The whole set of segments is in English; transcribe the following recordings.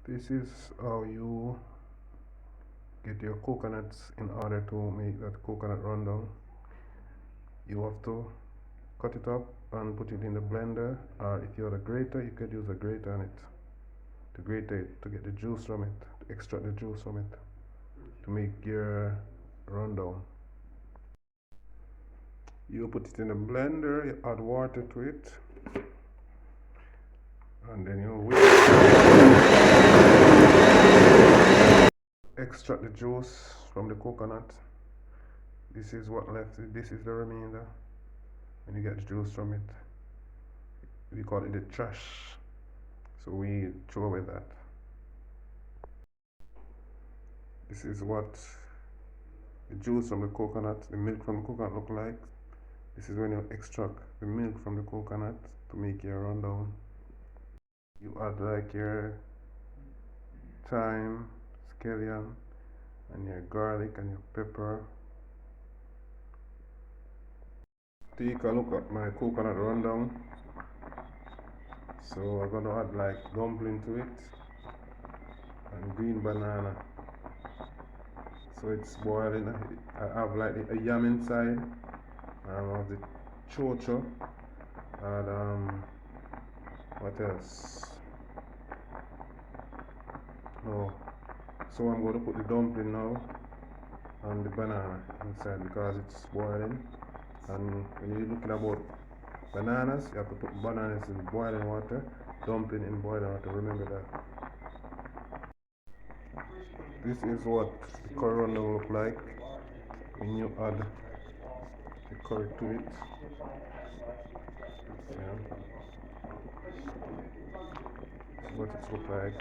This is how you get your coconuts in order to make that coconut rundown. You have to cut it up and put it in the blender, or if you have a grater, you could use a grater on it to grate it to get the juice from it, to extract the juice from it, to make your rundown. You put it in the blender, you add water to it, and then you whisk, extract the juice from the coconut. This is what left, this is the remainder. When you get the juice from it, we call it the trash, so we throw away that. This is what the juice from the coconut, the milk from the coconut look like. This is when you extract the milk from the coconut to make your rundown. You add like your thyme, scallion, and your garlic and your pepper. Take a look at my coconut rundown. So I'm gonna add like dumpling to it and green banana. So it's boiling. I have like a yam inside. I have the chocho and what else? No. So I'm going to put the dumpling now and the banana inside because it's boiling. And when you're looking about bananas, you have to put bananas in boiling water, dumpling in boiling water. Remember that. This is what the curry rundown look like when you add the curry to it. Yeah. This is what it look like.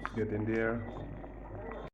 It's getting there.